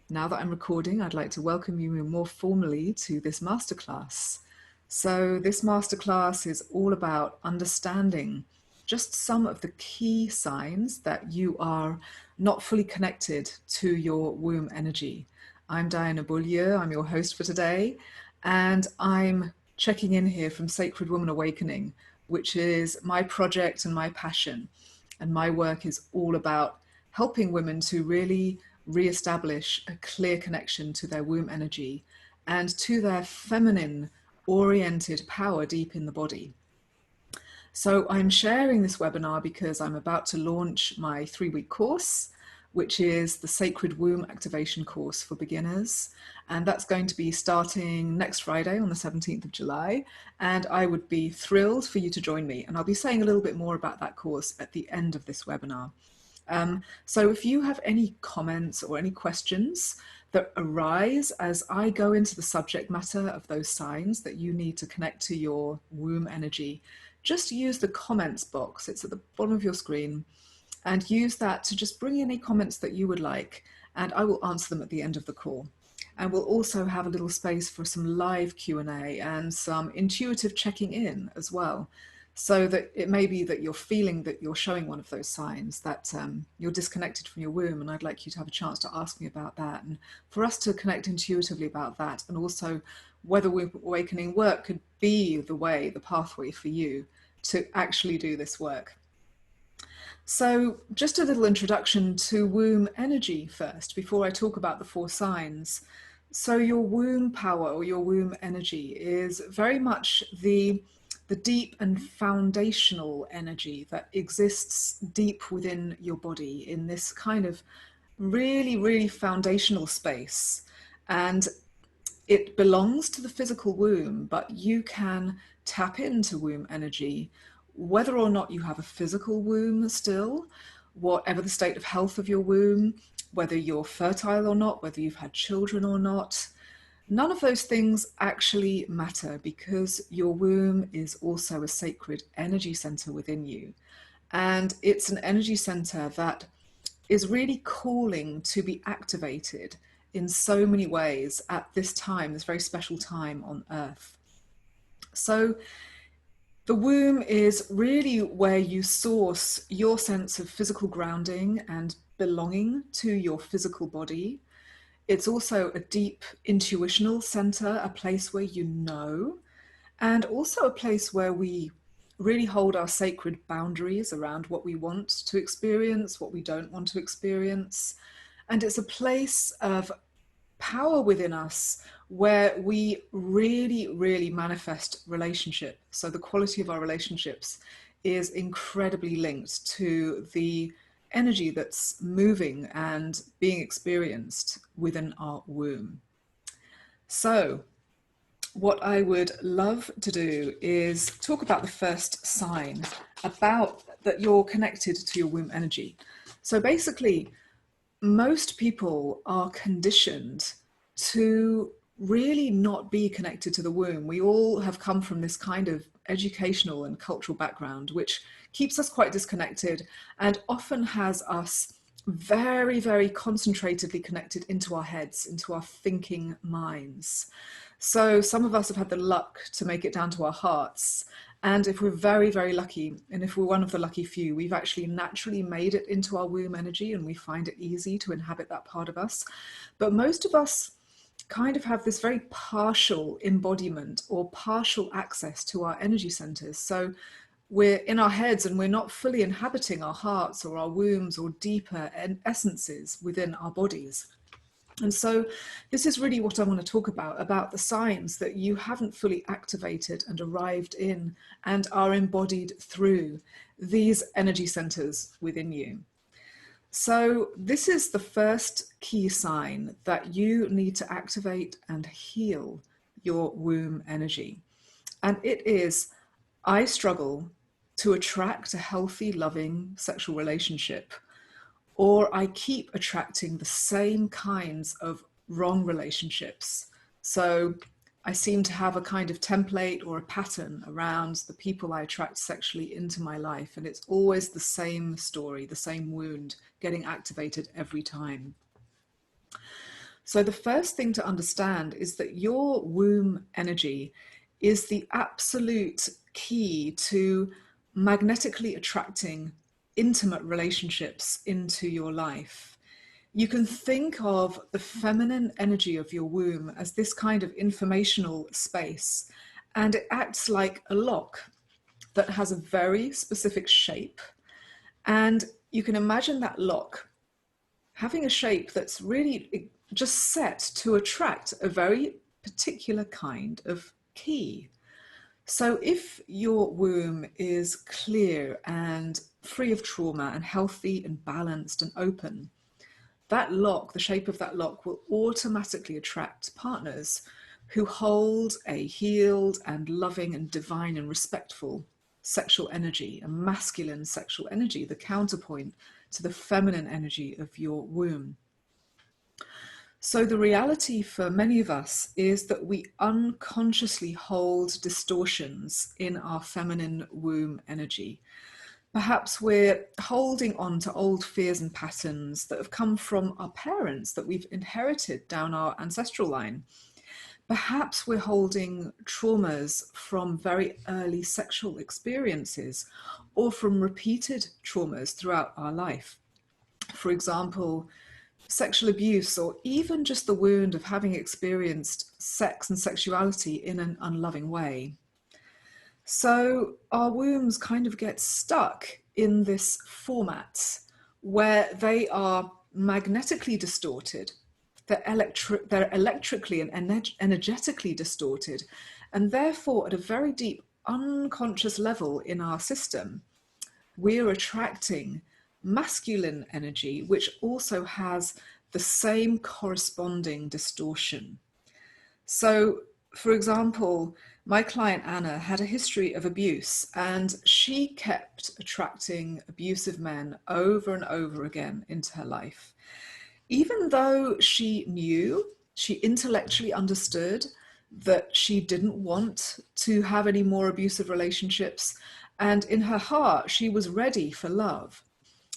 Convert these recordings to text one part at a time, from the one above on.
Now that I'm recording, I'd like to welcome you more formally to this masterclass. So this masterclass is all about understanding just some of the key signs that you are not fully connected to your womb energy. I'm Diana Beaulieu, I'm your host for today, and I'm checking in here from Sacred Woman Awakening, which is my project and my passion. And my work is all about helping women to really re-establish a clear connection to their womb energy and to their feminine oriented power deep in the body. So I'm sharing this webinar because I'm about to launch my 3-week course, which is the Sacred Womb Activation course for beginners. And that's going to be starting next Friday on the 17th of July. And I would be thrilled for you to join me. And I'll be saying a little bit more about that course at the end of this webinar. So if you have any comments or any questions that arise as I go into the subject matter of those signs that you need to connect to your womb energy, just use the comments box. It's at the bottom of your screen, and use that to just bring in any comments that you would like, and I will answer them at the end of the call. And we'll also have a little space for some live Q&A and some intuitive checking in as well. So that it may be that you're feeling that you're showing one of those signs, that you're disconnected from your womb, and I'd like you to have a chance to ask me about that, and for us to connect intuitively about that, and also whether womb awakening work could be the way, the pathway for you to actually do this work. So just a little introduction to womb energy first, before I talk about the 4 signs. So your womb power or your womb energy is very much the deep and foundational energy that exists deep within your body in this kind of really, really foundational space. And it belongs to the physical womb, but you can tap into womb energy whether or not you have a physical womb still, whatever the state of health of your womb, whether you're fertile or not, whether you've had children or not. None of those things actually matter, because your womb is also a sacred energy center within you. And it's an energy center that is really calling to be activated in so many ways at this time, this very special time on Earth. So the womb is really where you source your sense of physical grounding and belonging to your physical body. It's also a deep intuitional center, a place where you know, and also a place where we really hold our sacred boundaries around what we want to experience, what we don't want to experience. And it's a place of power within us where we really, really manifest relationship. So the quality of our relationships is incredibly linked to the energy that's moving and being experienced within our womb. So what I would love to do is talk about the first sign, about that you're connected to your womb energy. So basically, most people are conditioned to really not be connected to the womb. We all have come from this kind of educational and cultural background, which keeps us quite disconnected and often has us very, very concentratedly connected into our heads, into our thinking minds. So some of us have had the luck to make it down to our hearts. And if we're very, very lucky, and if we're one of the lucky few, we've actually naturally made it into our womb energy and we find it easy to inhabit that part of us. But most of us kind of have this very partial embodiment or partial access to our energy centers. So we're in our heads and we're not fully inhabiting our hearts or our wombs or deeper essences within our bodies. And so this is really what I want to talk about the signs that you haven't fully activated and arrived in and are embodied through these energy centers within you. So this is the first key sign that you need to activate and heal your womb energy. And it is, I struggle to attract a healthy, loving sexual relationship, or I keep attracting the same kinds of wrong relationships. So I seem to have a kind of template or a pattern around the people I attract sexually into my life. And it's always the same story, the same wound getting activated every time. So the first thing to understand is that your womb energy is the absolute key to magnetically attracting intimate relationships into your life. You can think of the feminine energy of your womb as this kind of informational space, and it acts like a lock that has a very specific shape. And you can imagine that lock having a shape that's really just set to attract a very particular kind of key. So if your womb is clear and free of trauma and healthy and balanced and open, that lock, the shape of that lock, will automatically attract partners who hold a healed and loving and divine and respectful sexual energy, a masculine sexual energy, the counterpoint to the feminine energy of your womb. So the reality for many of us is that we unconsciously hold distortions in our feminine womb energy. Perhaps we're holding on to old fears and patterns that have come from our parents, that we've inherited down our ancestral line. Perhaps we're holding traumas from very early sexual experiences or from repeated traumas throughout our life. For example, sexual abuse, or even just the wound of having experienced sex and sexuality in an unloving way. So our wombs kind of get stuck in this format where they are magnetically distorted, they're electrically and energetically distorted, and therefore at a very deep unconscious level in our system, we're attracting masculine energy, which also has the same corresponding distortion. So, for example, my client Anna had a history of abuse, and she kept attracting abusive men over and over again into her life. Even though she knew, she intellectually understood that she didn't want to have any more abusive relationships, and in her heart, she was ready for love.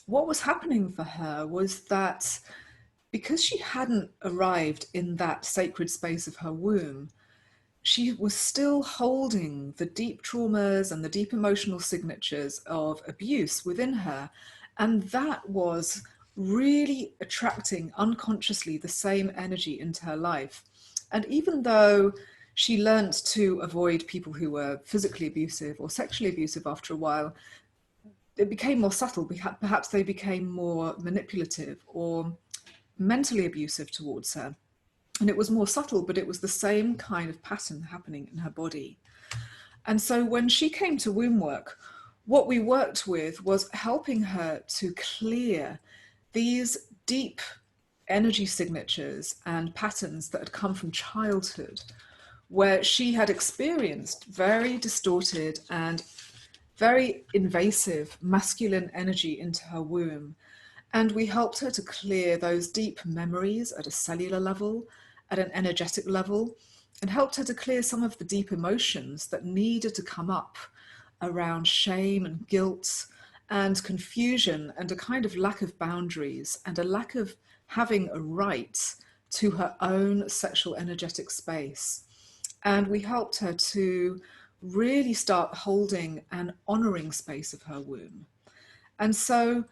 What was happening for her was that because she hadn't arrived in that sacred space of her womb, she was still holding the deep traumas and the deep emotional signatures of abuse within her. And that was really attracting unconsciously the same energy into her life. And even though she learned to avoid people who were physically abusive or sexually abusive after a while, it became more subtle. Perhaps they became more manipulative or mentally abusive towards her. And it was more subtle, but it was the same kind of pattern happening in her body. And so when she came to womb work, what we worked with was helping her to clear these deep energy signatures and patterns that had come from childhood, where she had experienced very distorted and very invasive masculine energy into her womb. And we helped her to clear those deep memories at a cellular level, at an energetic level, and helped her to clear some of the deep emotions that needed to come up around shame and guilt and confusion and a kind of lack of boundaries and a lack of having a right to her own sexual energetic space. And we helped her to really start holding an honoring space of her womb. And so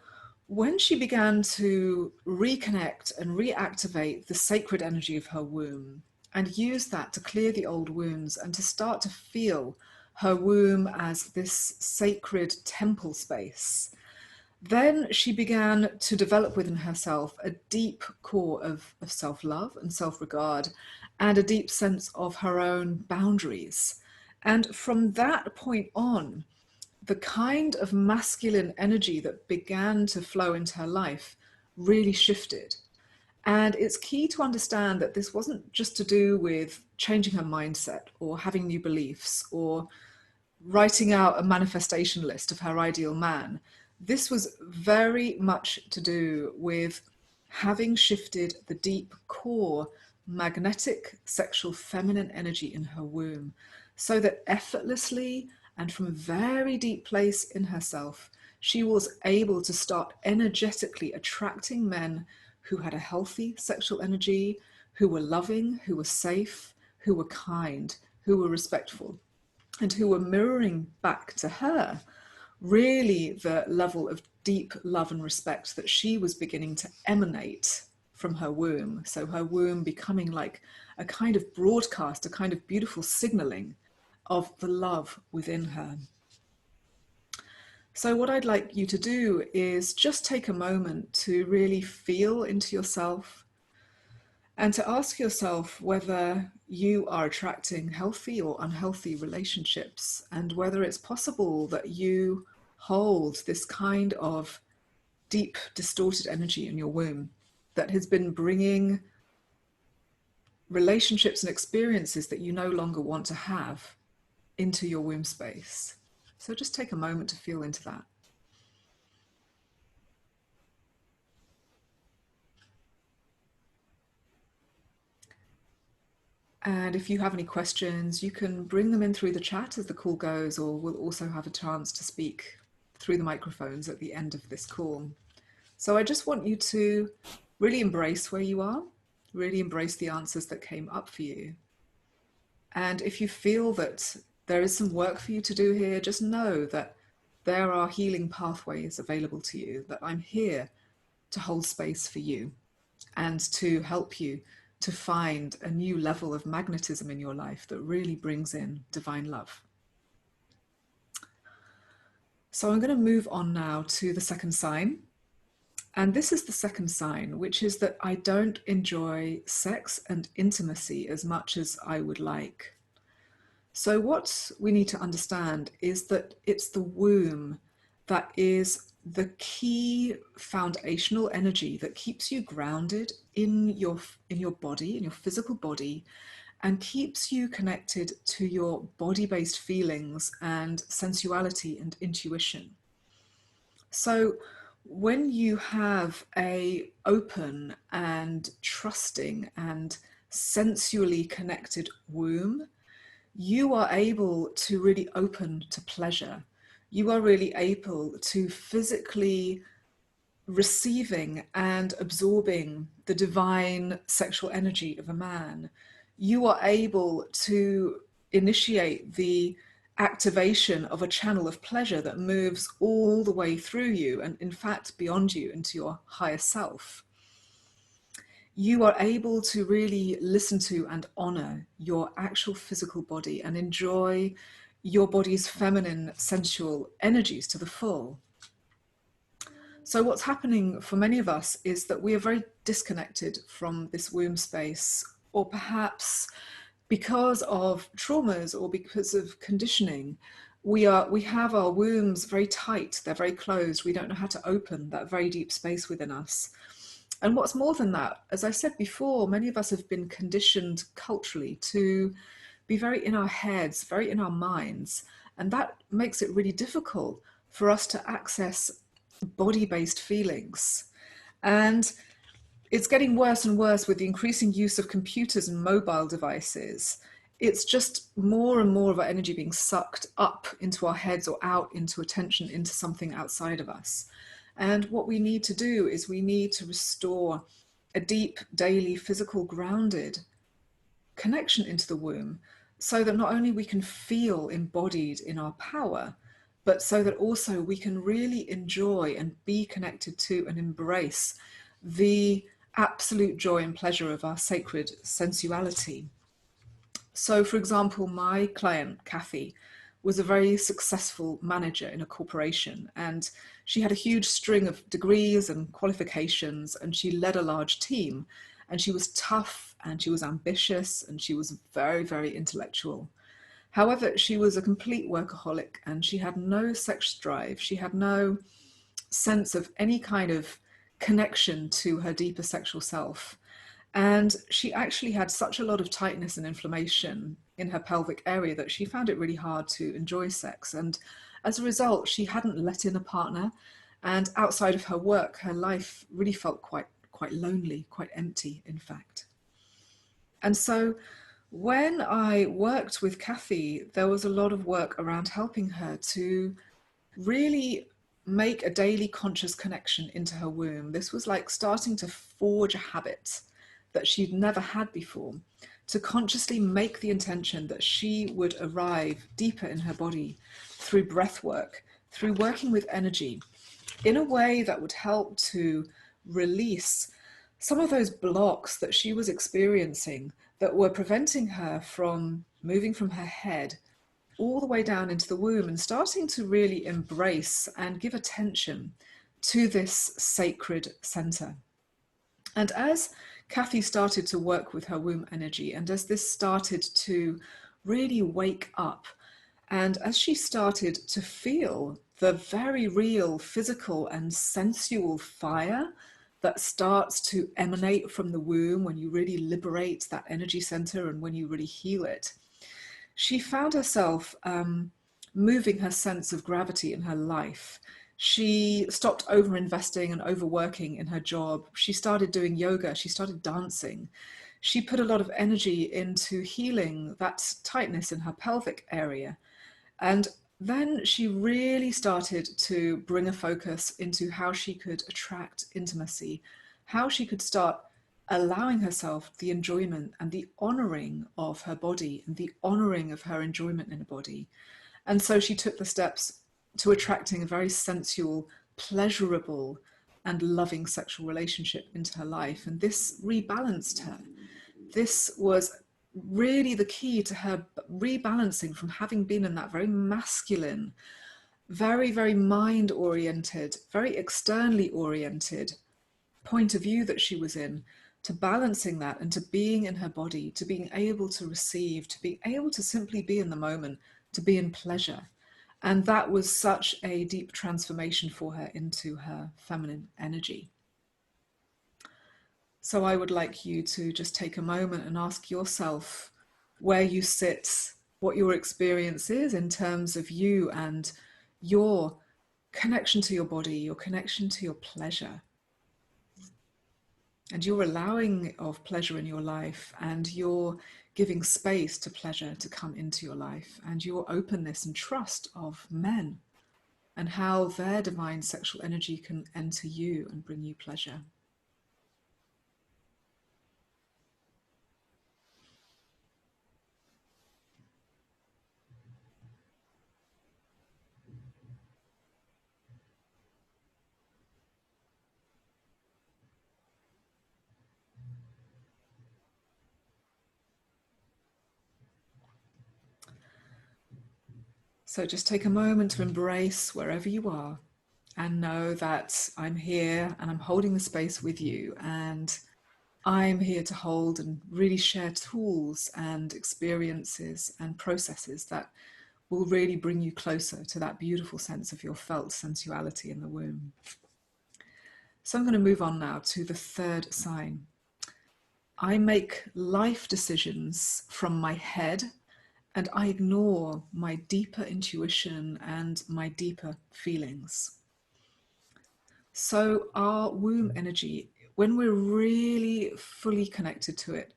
when she began to reconnect and reactivate the sacred energy of her womb and use that to clear the old wounds and to start to feel her womb as this sacred temple space, then she began to develop within herself a deep core of self-love and self-regard and a deep sense of her own boundaries. And from that point on, the kind of masculine energy that began to flow into her life really shifted. And it's key to understand that this wasn't just to do with changing her mindset or having new beliefs or writing out a manifestation list of her ideal man. This was very much to do with having shifted the deep core magnetic sexual feminine energy in her womb so that effortlessly and from a very deep place in herself, she was able to start energetically attracting men who had a healthy sexual energy, who were loving, who were safe, who were kind, who were respectful, and who were mirroring back to her really the level of deep love and respect that she was beginning to emanate from her womb. So her womb becoming like a kind of broadcast, a kind of beautiful signaling of the love within her. So what I'd like you to do is just take a moment to really feel into yourself and to ask yourself whether you are attracting healthy or unhealthy relationships, and whether it's possible that you hold this kind of deep, distorted energy in your womb that has been bringing relationships and experiences that you no longer want to have into your womb space. So just take a moment to feel into that. And if you have any questions, you can bring them in through the chat as the call goes, or we'll also have a chance to speak through the microphones at the end of this call. So I just want you to really embrace where you are, really embrace the answers that came up for you. And if you feel that there is some work for you to do here, just know that there are healing pathways available to you, that I'm here to hold space for you and to help you to find a new level of magnetism in your life that really brings in divine love. So I'm going to move on now to the second sign. And this is the second sign, which is that I don't enjoy sex and intimacy as much as I would like. So what we need to understand is that it's the womb that is the key foundational energy that keeps you grounded in your body, in your physical body, and keeps you connected to your body-based feelings and sensuality and intuition. So when you have a open and trusting and sensually connected womb, you are able to really open to pleasure. You are really able to physically receiving and absorbing the divine sexual energy of a man. You are able to initiate the activation of a channel of pleasure that moves all the way through you and in fact beyond you into your higher self. You are able to really listen to and honor your actual physical body and enjoy your body's feminine sensual energies to the full. So what's happening for many of us is that we are very disconnected from this womb space, or perhaps because of traumas or because of conditioning, we have our wombs very tight, they're very closed. We don't know how to open that very deep space within us. And what's more than that, as I said before, many of us have been conditioned culturally to be very in our heads, very in our minds. And that makes it really difficult for us to access body-based feelings. And it's getting worse and worse with the increasing use of computers and mobile devices. It's just more and more of our energy being sucked up into our heads or out into attention, into something outside of us. And what we need to do is we need to restore a deep, daily, physical, grounded connection into the womb, so that not only we can feel embodied in our power, but so that also we can really enjoy and be connected to and embrace the absolute joy and pleasure of our sacred sensuality. So, for example, my client, Kathy, was a very successful manager in a corporation, and she had a huge string of degrees and qualifications, and she led a large team, and she was tough and she was ambitious and she was very, very intellectual. However, she was a complete workaholic and she had no sex drive. She had no sense of any kind of connection to her deeper sexual self. And she actually had such a lot of tightness and inflammation in her pelvic area that she found it really hard to enjoy sex. And as a result, she hadn't let in a partner. And outside of her work, her life really felt quite lonely, quite empty, in fact. And so when I worked with Kathy, there was a lot of work around helping her to really make a daily conscious connection into her womb. This was like starting to forge a habit that she'd never had before, to consciously make the intention that she would arrive deeper in her body through breath work, through working with energy, in a way that would help to release some of those blocks that she was experiencing that were preventing her from moving from her head all the way down into the womb and starting to really embrace and give attention to this sacred center. And as Kathy started to work with her womb energy, and as this started to really wake up, and as she started to feel the very real physical and sensual fire that starts to emanate from the womb when you really liberate that energy center and when you really heal it, she found herself moving her sense of gravity in her life. She stopped over-investing and overworking in her job. She started doing yoga. She started dancing. She put a lot of energy into healing that tightness in her pelvic area. And then she really started to bring a focus into how she could attract intimacy, how she could start allowing herself the enjoyment and the honoring of her body and the honoring of her enjoyment in her body. And so she took the steps to attracting a very sensual, pleasurable, and loving sexual relationship into her life. And this rebalanced her. This was really the key to her rebalancing from having been in that very masculine, very, very mind-oriented, very externally oriented point of view that she was in, to balancing that and to being in her body, to being able to receive, to being able to simply be in the moment, to be in pleasure. And that was such a deep transformation for her into her feminine energy. So I would like you to just take a moment and ask yourself where you sit, what your experience is in terms of you and your connection to your body, your connection to your pleasure, and your allowing of pleasure in your life, and your giving space to pleasure to come into your life, and your openness and trust of men and how their divine sexual energy can enter you and bring you pleasure. So just take a moment to embrace wherever you are and know that I'm here and I'm holding the space with you, and I'm here to hold and really share tools and experiences and processes that will really bring you closer to that beautiful sense of your felt sensuality in the womb. So I'm going to move on now to the third sign. I make life decisions from my head, and I ignore my deeper intuition and my deeper feelings. So our womb energy, when we're really fully connected to it,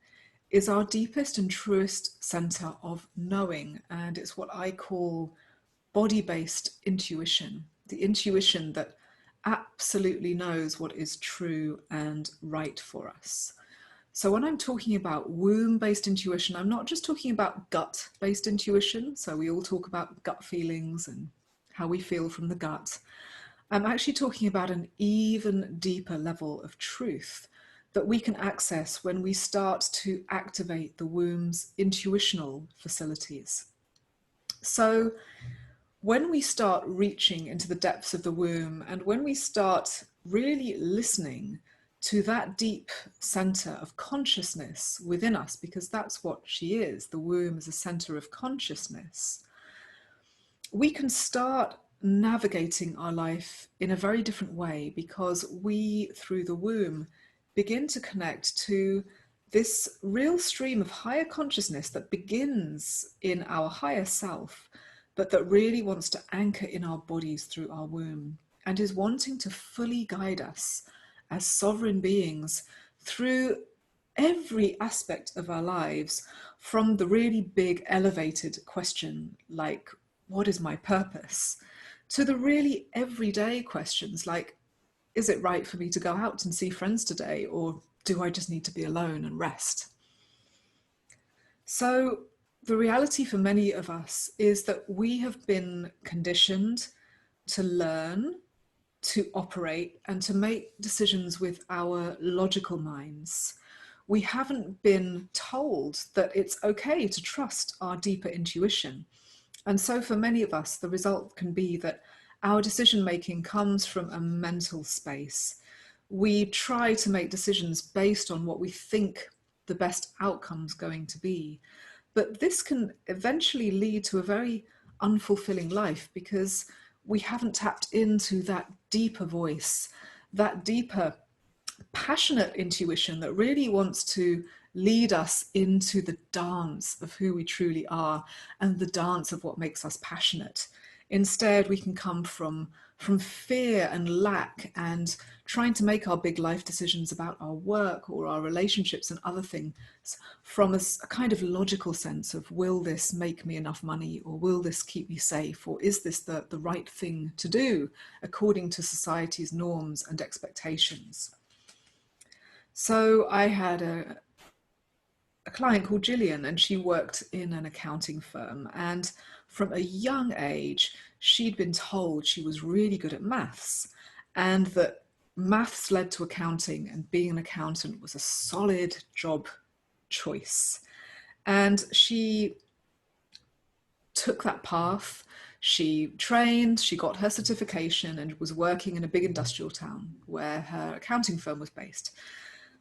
is our deepest and truest center of knowing. And it's what I call body-based intuition, the intuition that absolutely knows what is true and right for us. So when I'm talking about womb-based intuition, I'm not just talking about gut-based intuition. So we all talk about gut feelings and how we feel from the gut. I'm actually talking about an even deeper level of truth that we can access when we start to activate the womb's intuitional facilities. So when we start reaching into the depths of the womb, and when we start really listening to that deep center of consciousness within us, because that's what she is, the womb is a center of consciousness, we can start navigating our life in a very different way, because we, through the womb, begin to connect to this real stream of higher consciousness that begins in our higher self, but that really wants to anchor in our bodies through our womb, and is wanting to fully guide us as sovereign beings through every aspect of our lives, from the really big elevated question like, what is my purpose, to the really everyday questions like, is it right for me to go out and see friends today? Or do I just need to be alone and rest? So the reality for many of us is that we have been conditioned to learn, to operate, and to make decisions with our logical minds. We haven't been told that it's okay to trust our deeper intuition. And so for many of us, the result can be that our decision making comes from a mental space. We try to make decisions based on what we think the best outcome's going to be. But this can eventually lead to a very unfulfilling life because we haven't tapped into that deeper voice, that deeper passionate intuition that really wants to lead us into the dance of who we truly are and the dance of what makes us passionate. Instead, we can come from fear and lack and trying to make our big life decisions about our work or our relationships and other things from a kind of logical sense of, will this make me enough money, or will this keep me safe, or is this the right thing to do according to society's norms and expectations? So I had a client called Gillian, and she worked in an accounting firm. And from a young age, she'd been told she was really good at maths, and that maths led to accounting, and being an accountant was a solid job choice. And she took that path. She trained, she got her certification, and was working in a big industrial town where her accounting firm was based.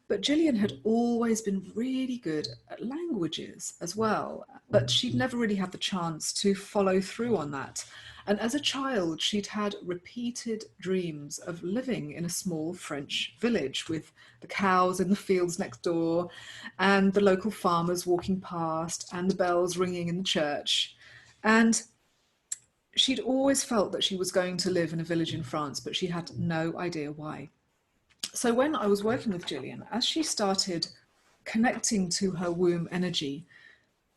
But Gillian had always been really good at languages as well, but she'd never really had the chance to follow through on that. And as a child, she'd had repeated dreams of living in a small French village with the cows in the fields next door, and the local farmers walking past, and the bells ringing in the church. And she'd always felt that she was going to live in a village in France, but she had no idea why. So when I was working with Gillian, as she started connecting to her womb energy,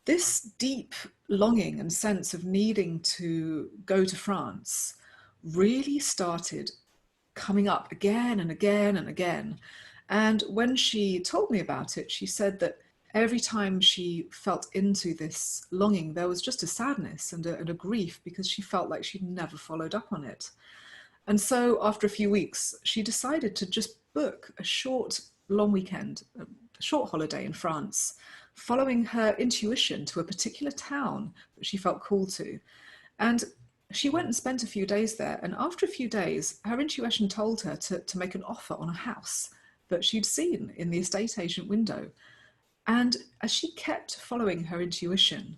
this deep longing and sense of needing to go to France really started coming up again and again and again. And when she told me about it, she said that every time she felt into this longing, there was just a sadness and a grief, because she felt like she'd never followed up on it. And so after a few weeks, she decided to just book a short, long weekend, a short holiday in France, following her intuition to a particular town that she felt called to. And she went and spent a few days there. And after a few days, her intuition told her to make an offer on a house that she'd seen in the estate agent window. And as she kept following her intuition,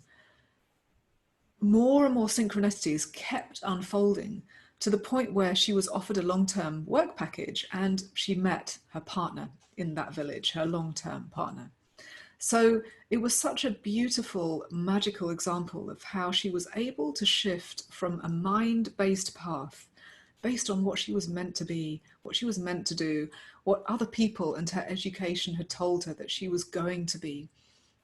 more and more synchronicities kept unfolding, to the point where she was offered a long-term work package, and she met her partner in that village, her long-term partner. So it was such a beautiful, magical example of how she was able to shift from a mind-based path based on what she was meant to be, what she was meant to do, what other people and her education had told her that she was going to be,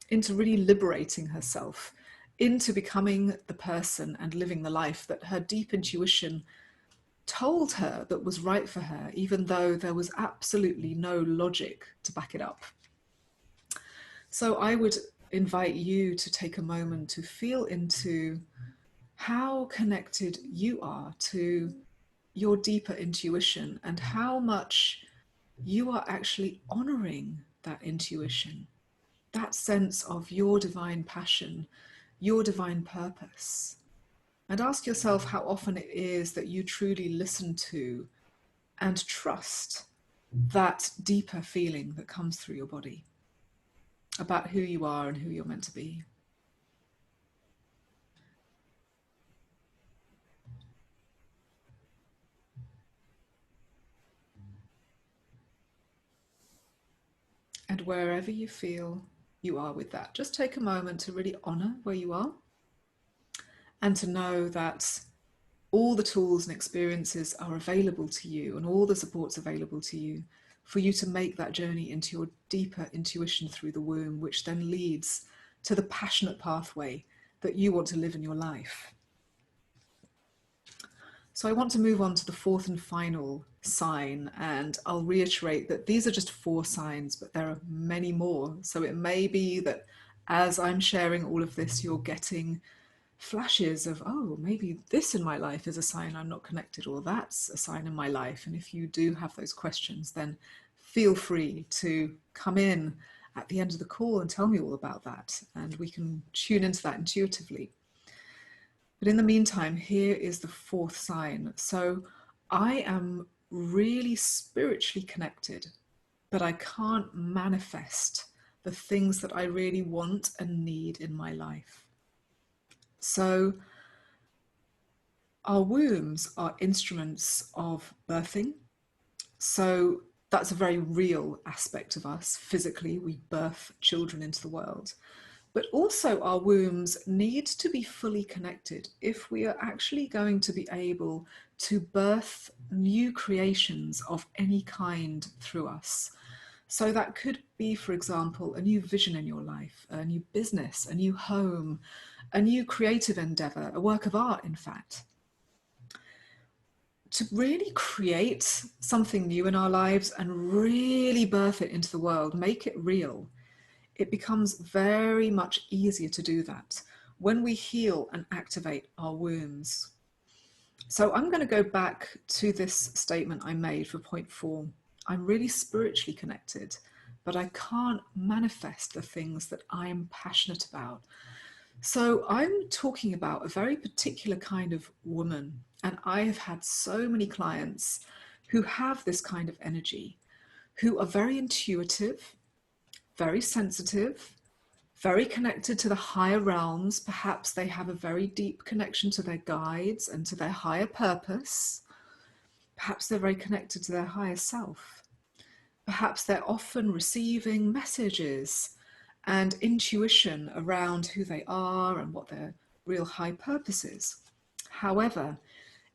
into really liberating herself, into becoming the person and living the life that her deep intuition told her that was right for her, even though there was absolutely no logic to back it up. So I would invite you to take a moment to feel into how connected you are to your deeper intuition, and how much you are actually honoring that intuition, that sense of your divine passion, your divine purpose. And ask yourself how often it is that you truly listen to and trust that deeper feeling that comes through your body about who you are and who you're meant to be. And wherever you feel you are with that, just take a moment to really honor where you are, and to know that all the tools and experiences are available to you, and all the support's available to you for you to make that journey into your deeper intuition through the womb, which then leads to the passionate pathway that you want to live in your life. So I want to move on to the fourth and final sign, and I'll reiterate that these are just 4 signs, but there are many more. So it may be that as I'm sharing all of this, you're getting flashes of, oh, maybe this in my life is a sign I'm not connected, or that's a sign in my life. And if you do have those questions, then feel free to come in at the end of the call and tell me all about that, and we can tune into that intuitively. But in the meantime, here is the 4th sign. So I am really spiritually connected, but I can't manifest the things that I really want and need in my life. So our wombs are instruments of birthing. So that's a very real aspect of us. Physically, we birth children into the world. But also our wombs need to be fully connected if we are actually going to be able to birth new creations of any kind through us. So that could be, for example, a new vision in your life, a new business, a new home, a new creative endeavor, a work of art, in fact. To really create something new in our lives and really birth it into the world, make it real, it becomes very much easier to do that when we heal and activate our wombs. So I'm going to go back to this statement I made for point 4. I'm really spiritually connected, but I can't manifest the things that I'm passionate about. So I'm talking about a very particular kind of woman, and I have had so many clients who have this kind of energy, who are very intuitive, very sensitive, very connected to the higher realms. Perhaps they have a very deep connection to their guides and to their higher purpose. Perhaps they're very connected to their higher self. Perhaps they're often receiving messages and intuition around who they are and what their real high purpose is. However,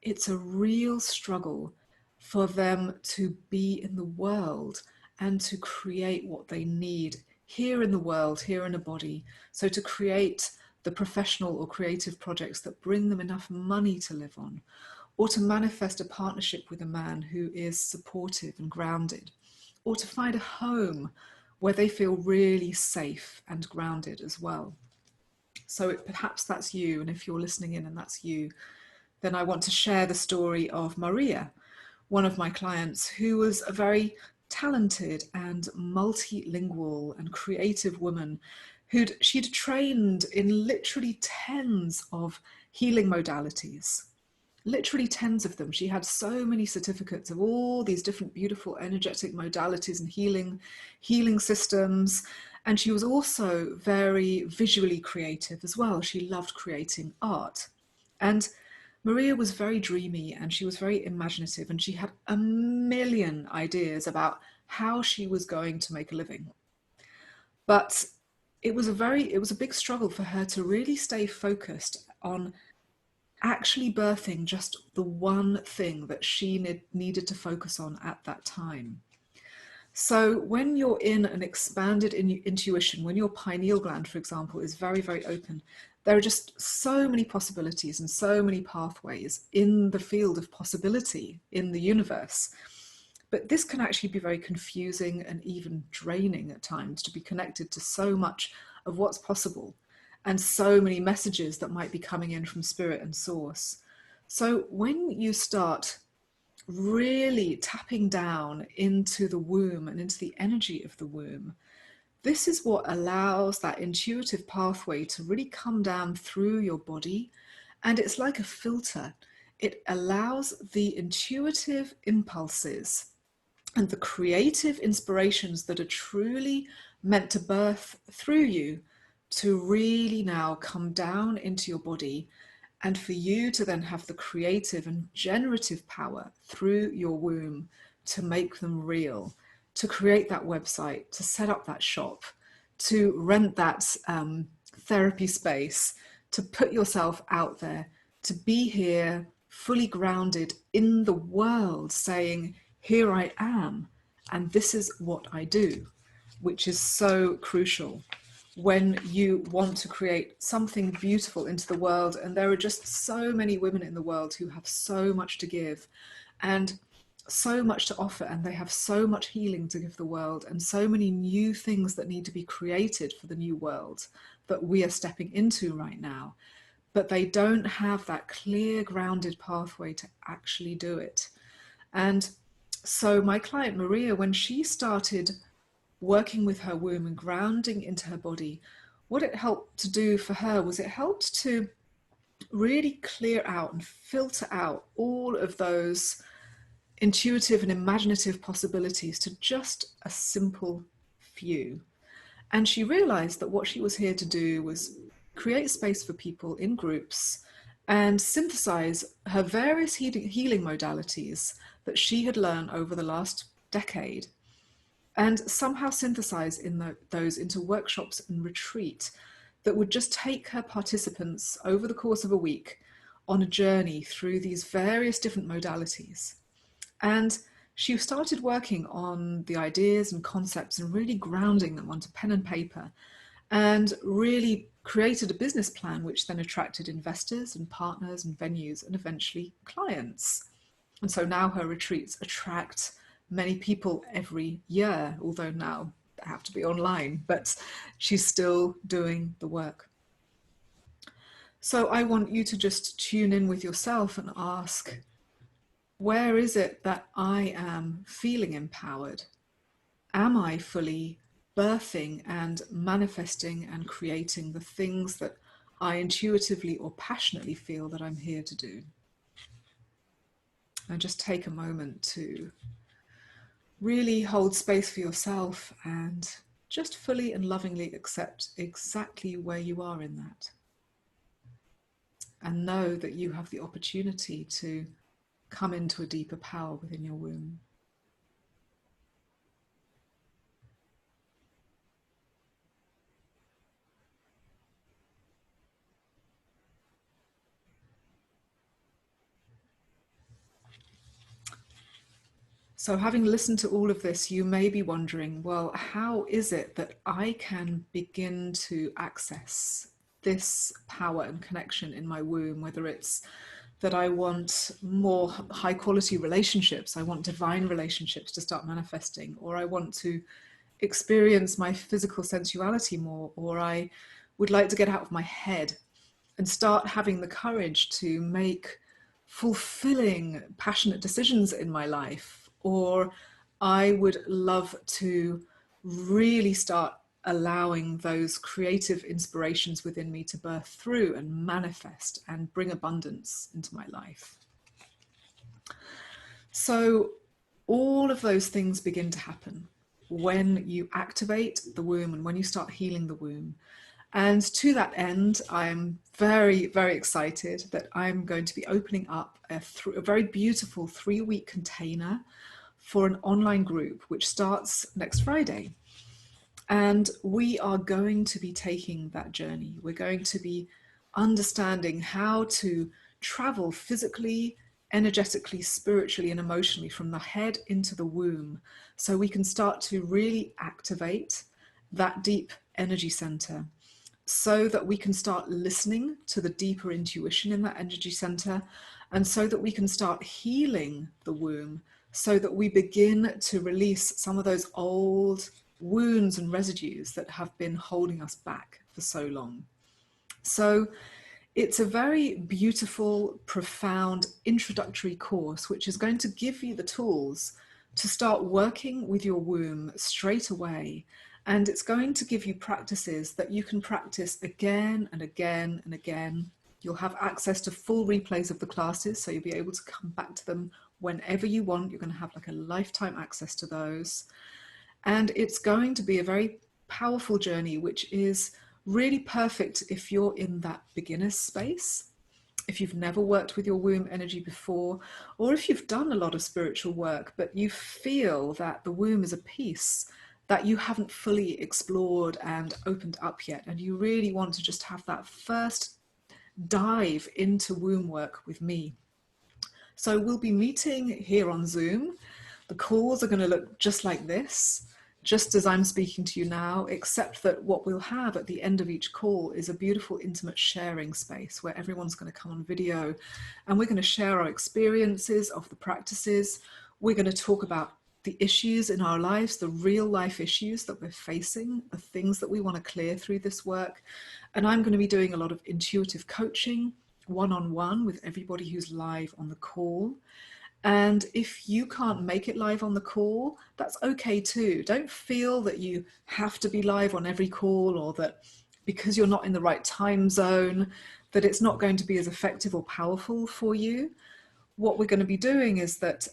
it's a real struggle for them to be in the world and to create what they need here in the world, here in a body. So to create the professional or creative projects that bring them enough money to live on, or to manifest a partnership with a man who is supportive and grounded, or to find a home where they feel really safe and grounded as well. So perhaps that's you, and if you're listening in and that's you, then I want to share the story of Maria, one of my clients who was a very talented and multilingual and creative woman she'd trained in literally tens of healing modalities. Literally tens of them. She had so many certificates of all these different beautiful energetic modalities and healing systems. And she was also very visually creative as well. She loved creating art. And Maria was very dreamy and she was very imaginative, and she had a million ideas about how she was going to make a living. But it was a big struggle for her to really stay focused on actually birthing just the one thing that she needed to focus on at that time. So when you're in an expanded intuition, when your pineal gland, for example, is very, very open, there are just so many possibilities and so many pathways in the field of possibility in the universe. But this can actually be very confusing and even draining at times, to be connected to so much of what's possible and so many messages that might be coming in from spirit and source. So when you start really tapping down into the womb and into the energy of the womb, this is what allows that intuitive pathway to really come down through your body. And it's like a filter. It allows the intuitive impulses and the creative inspirations that are truly meant to birth through you to really now come down into your body, and for you to then have the creative and generative power through your womb to make them real, to create that website, to set up that shop, to rent that therapy space, to put yourself out there, to be here fully grounded in the world, saying, here I am, and this is what I do, which is so crucial. when you want to create something beautiful into the world. And there are just so many women in the world who have so much to give and so much to offer, and they have so much healing to give the world, and so many new things that need to be created for the new world that we are stepping into right now. But they don't have that clear, grounded pathway to actually do it. And so my client Maria, when she started working with her womb and grounding into her body, what it helped to do for her was it helped to really clear out and filter out all of those intuitive and imaginative possibilities to just a simple few. And she realized that what she was here to do was create space for people in groups and synthesize her various healing modalities that she had learned over the last decade, and somehow synthesize those into workshops and retreat that would just take her participants over the course of a week on a journey through these various different modalities. And she started working on the ideas and concepts and really grounding them onto pen and paper, and really created a business plan which then attracted investors and partners and venues and eventually clients. And so now her retreats attract many people every year, although now they have to be online, but she's still doing the work. So I want you to just tune in with yourself and ask, where is it that I am feeling empowered? Am I fully birthing and manifesting and creating the things that I intuitively or passionately feel that I'm here to do? And just take a moment to really hold space for yourself and just fully and lovingly accept exactly where you are in that. And know that you have the opportunity to come into a deeper power within your womb. So having listened to all of this, you may be wondering, well, how is it that I can begin to access this power and connection in my womb, whether it's that I want more high quality relationships, I want divine relationships to start manifesting, or I want to experience my physical sensuality more, or I would like to get out of my head and start having the courage to make fulfilling, passionate decisions in my life, or I would love to really start allowing those creative inspirations within me to birth through and manifest and bring abundance into my life. So all of those things begin to happen when you activate the womb and when you start healing the womb. And to that end, I'm very, very excited that I'm going to be opening up a very beautiful 3-week container for an online group, which starts next Friday. And we are going to be taking that journey. We're going to be understanding how to travel physically, energetically, spiritually, and emotionally from the head into the womb, so we can start to really activate that deep energy center, so that we can start listening to the deeper intuition in that energy center, and so that we can start healing the womb, so that we begin to release some of those old wounds and residues that have been holding us back for so long. So it's a very beautiful, profound introductory course, which is going to give you the tools to start working with your womb straight away. And it's going to give you practices that you can practice again and again and again. You'll have access to full replays of the classes, so you'll be able to come back to them whenever you want. You're going to have like a lifetime access to those. And it's going to be a very powerful journey, which is really perfect if you're in that beginner space, if you've never worked with your womb energy before, or if you've done a lot of spiritual work, but you feel that the womb is a piece that you haven't fully explored and opened up yet, and you really want to just have that first dive into womb work with me. So we'll be meeting here on Zoom. The calls are going to look just like this, just as I'm speaking to you now, except that what we'll have at the end of each call is a beautiful, intimate sharing space where everyone's going to come on video and we're going to share our experiences of the practices. We're going to talk about the issues in our lives, the real life issues that we're facing, the things that we want to clear through this work. And I'm going to be doing a lot of intuitive coaching, one-on-one with everybody who's live on the call. And if you can't make it live on the call, that's okay too. Don't feel that you have to be live on every call, or that because you're not in the right time zone, that it's not going to be as effective or powerful for you. What we're going to be doing is that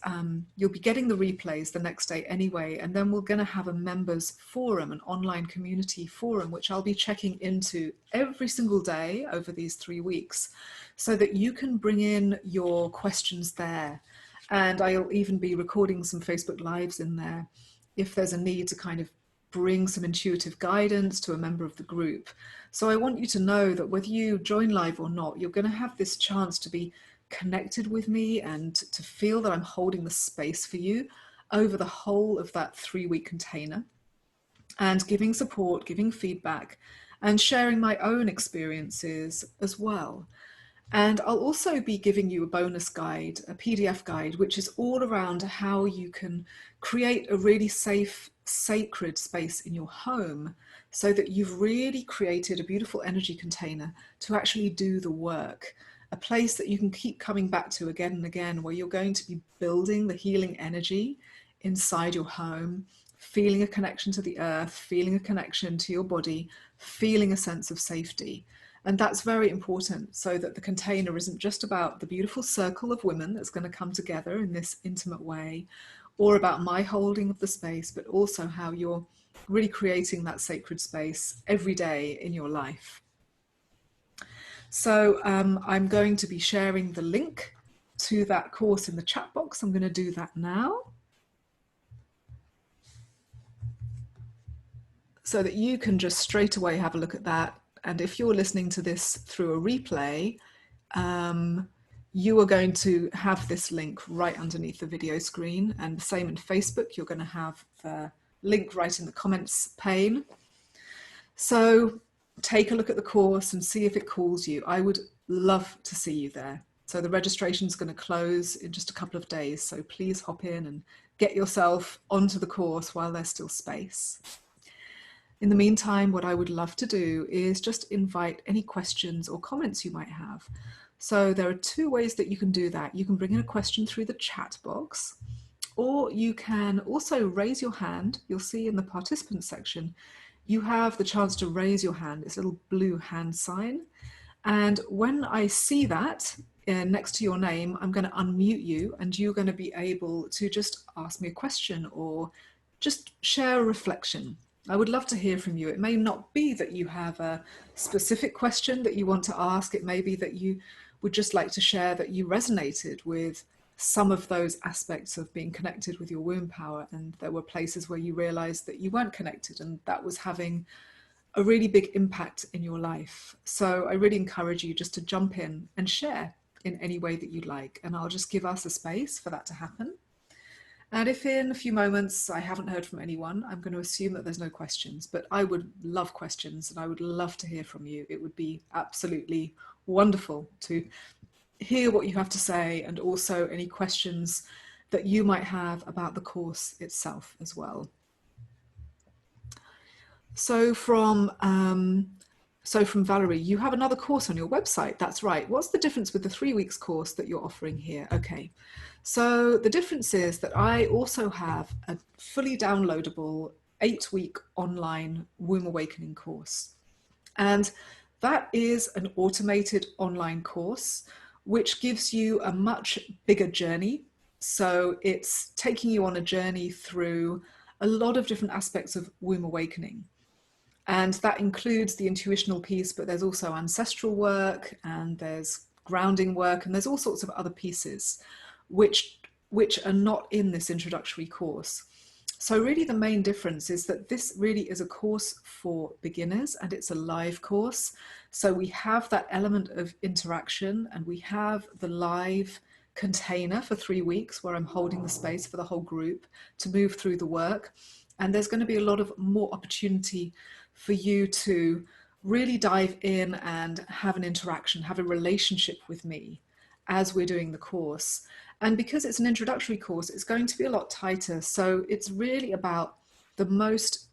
you'll be getting the replays the next day anyway, and then we're going to have a members forum, an online community forum, which I'll be checking into every single day over these 3 weeks, so that you can bring in your questions there. And I'll even be recording some Facebook Lives in there if there's a need to kind of bring some intuitive guidance to a member of the group. So I want you to know that whether you join live or not, you're going to have this chance to be connected with me and to feel that I'm holding the space for you over the whole of that 3-week container, and giving support, giving feedback, and sharing my own experiences as well. And I'll also be giving you a bonus guide, a PDF guide, which is all around how you can create a really safe, sacred space in your home so that you've really created a beautiful energy container to actually do the work. A place that you can keep coming back to again and again, where you're going to be building the healing energy inside your home, feeling a connection to the earth, feeling a connection to your body, feeling a sense of safety. And that's very important, so that the container isn't just about the beautiful circle of women that's going to come together in this intimate way, or about my holding of the space, but also how you're really creating that sacred space every day in your life. So I'm going to be sharing the link to that course in the chat box. I'm going to do that now, so that you can just straight away have a look at that. And if you're listening to this through a replay, you are going to have this link right underneath the video screen. And the same in Facebook, you're going to have the link right in the comments pane. So take a look at the course and see if it calls you. I would love to see you there. So the registration is going to close in just a couple of days. So please hop in and get yourself onto the course while there's still space. In the meantime, what I would love to do is just invite any questions or comments you might have. So there are 2 ways that you can do that. You can bring in a question through the chat box, or you can also raise your hand. You'll see in the participant section, you have the chance to raise your hand, this little blue hand sign. And when I see that next to your name, I'm going to unmute you, and you're going to be able to just ask me a question or just share a reflection. I would love to hear from you. It may not be that you have a specific question that you want to ask. It may be that you would just like to share that you resonated with some of those aspects of being connected with your womb power, and there were places where you realized that you weren't connected, and that was having a really big impact in your life. So I really encourage you just to jump in and share in any way that you'd like, and I'll just give us a space for that to happen. And if in a few moments I haven't heard from anyone, I'm going to assume that there's no questions, but I would love questions and I would love to hear from you. It would be absolutely wonderful to hear what you have to say, and also any questions that you might have about the course itself as well. So from Valerie, you have another course on your website. That's right. What's the difference with the 3 weeks course that you're offering here? Okay. So the difference is that I also have a fully downloadable 8-week online womb awakening course. And that is an automated online course, which gives you a much bigger journey. So it's taking you on a journey through a lot of different aspects of womb awakening. And that includes the intuitional piece, but there's also ancestral work, and there's grounding work, and there's all sorts of other pieces which are not in this introductory course. So really the main difference is that this really is a course for beginners, and it's a live course. So we have that element of interaction, and we have the live container for 3 weeks where I'm holding the space for the whole group to move through the work. And there's going to be a lot of more opportunity for you to really dive in and have an interaction, have a relationship with me as we're doing the course. And because it's an introductory course, it's going to be a lot tighter. So it's really about the most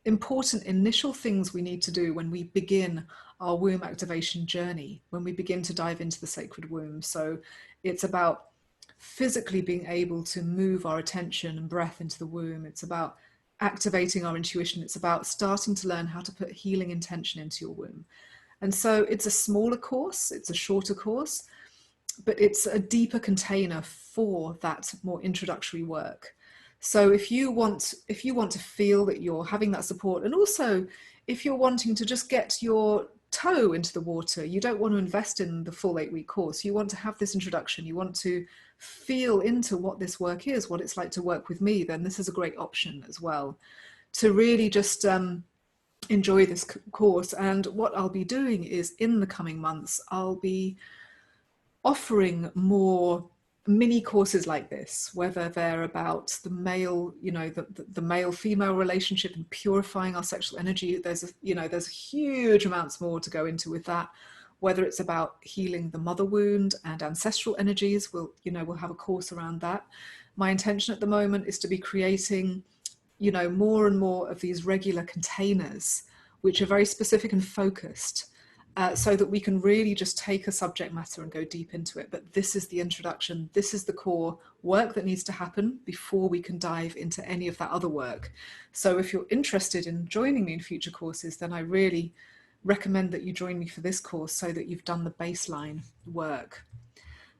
important initial things we need to do when we begin our womb activation journey, when we begin to dive into the sacred womb. So it's about physically being able to move our attention and breath into the womb. It's about activating our intuition. It's about starting to learn how to put healing intention into your womb. And so it's a smaller course, it's a shorter course, but it's a deeper container for that more introductory work. So if you want to feel that you're having that support, and also if you're wanting to just get your toe into the water, you don't want to invest in the full 8-week course, you want to have this introduction, you want to feel into what this work is, what it's like to work with me, then this is a great option as well to really just enjoy this course. And what I'll be doing is, in the coming months, I'll be offering more mini courses like this, whether they're about the male, the male female relationship and purifying our sexual energy. There's huge amounts more to go into with that. Whether it's about healing the mother wound and ancestral energies, we'll have a course around that. My intention at the moment is to be creating more and more of these regular containers which are very specific and focused, so that we can really just take a subject matter and go deep into it. But this is the introduction. This is the core work that needs to happen before we can dive into any of that other work. So if you're interested in joining me in future courses, then I really recommend that you join me for this course so that you've done the baseline work.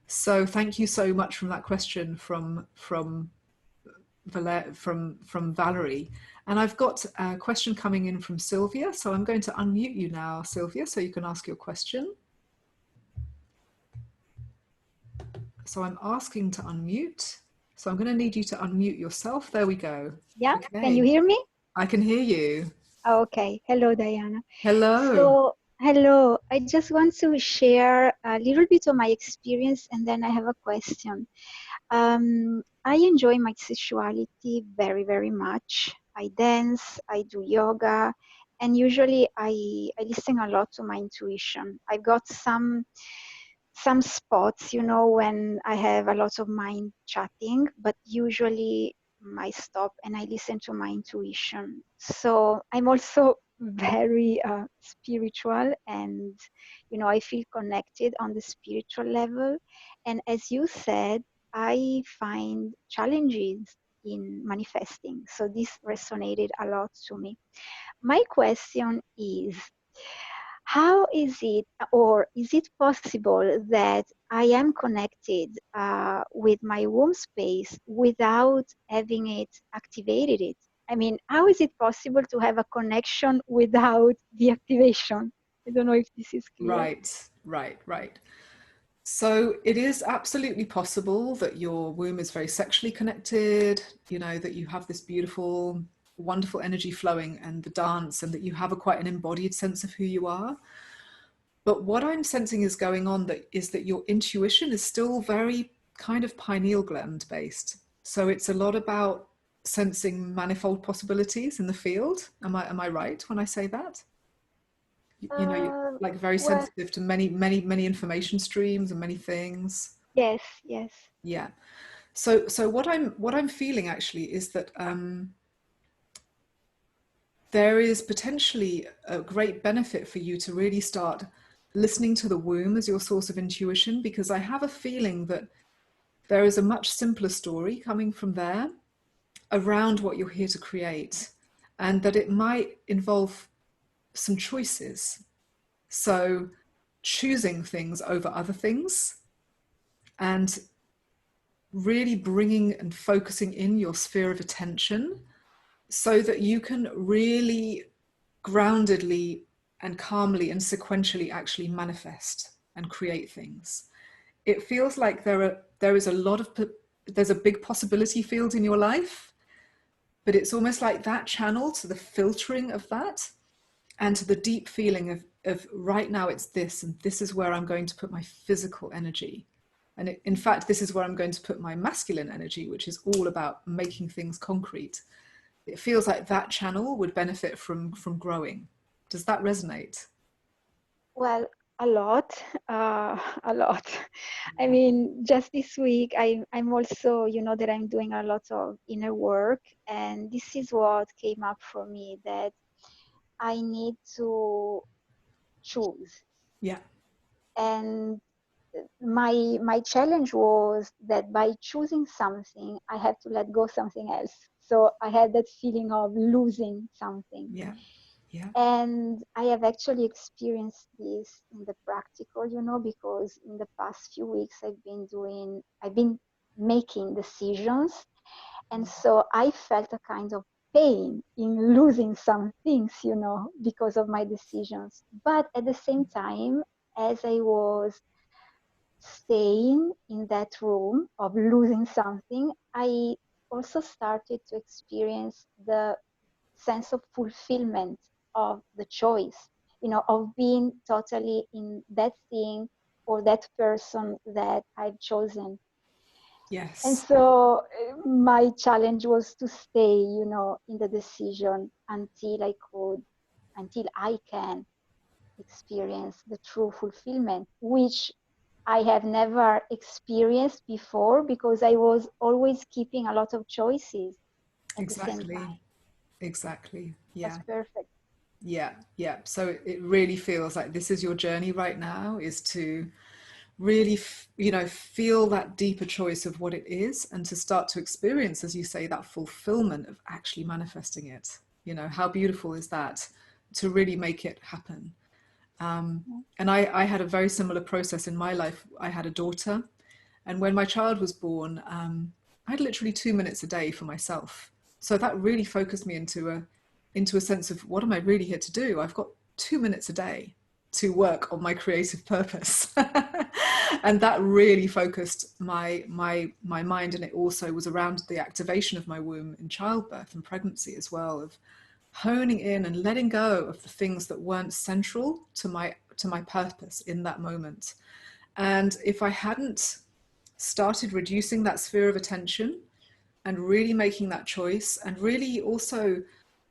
So thank you so much from that question from Valerie. And I've got a question coming in from Sylvia. So I'm going to unmute you now, Sylvia, so you can ask your question. So I'm asking to unmute. So I'm going to need you to unmute yourself. There we go. Yeah, okay. Can you hear me? I can hear you. Okay, hello, Diana. Hello. So, hello, I just want to share a little bit of my experience and then I have a question. I enjoy my sexuality very, very much. I dance, I do yoga, and usually I listen a lot to my intuition. I've got some spots, when I have a lot of mind chatting, but usually I stop and I listen to my intuition. So I'm also very spiritual, and I feel connected on the spiritual level. And as you said, I find challenges in manifesting. So this resonated a lot to me. My question is, how is it, or is it possible that I am connected with my womb space without having it activated it? I mean, how is it possible to have a connection without the activation? I don't know if this is clear. Right. So it is absolutely possible that your womb is very sexually connected, that you have this beautiful, wonderful energy flowing and the dance, and that you have quite an embodied sense of who you are. But what I'm sensing is going on is that your intuition is still very kind of pineal gland based. So it's a lot about sensing manifold possibilities in the field. Am I right when I say that? You're like very Well, sensitive to many information streams and many things. yes. Yeah. So what I'm feeling actually is that there is potentially a great benefit for you to really start listening to the womb as your source of intuition, because I have a feeling that there is a much simpler story coming from there around what you're here to create, and that it might involve some choices. So choosing things over other things, and really bringing and focusing in your sphere of attention so that you can really groundedly and calmly and sequentially actually manifest and create things. It feels like there's a big possibility field in your life, but it's almost like that channel to the filtering of that and to the deep feeling of right now it's this, and this is where I'm going to put my physical energy. And in fact, this is where I'm going to put my masculine energy, which is all about making things concrete. it feels like that channel would benefit from growing. Does that resonate? Well, a lot, a lot. I mean, just this week, I'm also, that I'm doing a lot of inner work, and this is what came up for me, that I need to choose. Yeah. And my challenge was that by choosing something, I have to let go something else. So I had that feeling of losing something. Yeah. Yeah. And I have actually experienced this in the practical, because in the past few weeks I've been making decisions. And so I felt a kind of pain in losing some things, because of my decisions. But at the same time, as I was staying in that room of losing something, I also started to experience the sense of fulfillment of the choice, of being totally in that thing or that person that I've chosen. And Yes. so my challenge was to stay, in the decision until I can experience the true fulfillment, which I have never experienced before because I was always keeping a lot of choices at the same Exactly. time. Exactly. It was Yeah. perfect. Yeah. Yeah. So it really feels like this is your journey right now, is to really, feel that deeper choice of what it is, and to start to experience, as you say, that fulfillment of actually manifesting it. How beautiful is that, to really make it happen. And I had a very similar process in my life. I had a daughter, and when my child was born, I had literally 2 minutes a day for myself. So that really focused me into a sense of, what am I really here to do? I've got 2 minutes a day to work on my creative purpose. And that really focused my mind, and it also was around the activation of my womb in childbirth and pregnancy as well, of honing in and letting go of the things that weren't central to my purpose in that moment. And if I hadn't started reducing that sphere of attention and really making that choice, and really also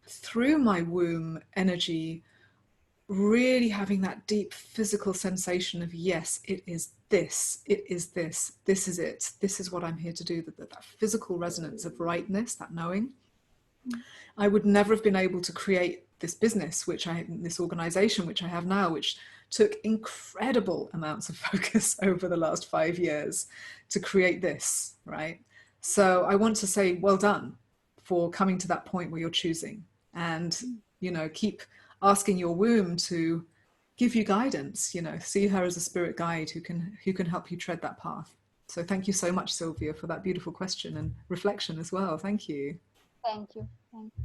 through my womb energy, really having that deep physical sensation of, yes, it is this, this is it, this is what I'm here to do, that physical resonance of rightness, that knowing, I would never have been able to create this business, this organization, which I have now, which took incredible amounts of focus over the last 5 years to create this, right? So I want to say, well done for coming to that point where you're choosing, and, keep asking your womb to give you guidance, see her as a spirit guide who can help you tread that path. So thank you so much, Sylvia, for that beautiful question and reflection as well. Thank you. Thank you. Thank you.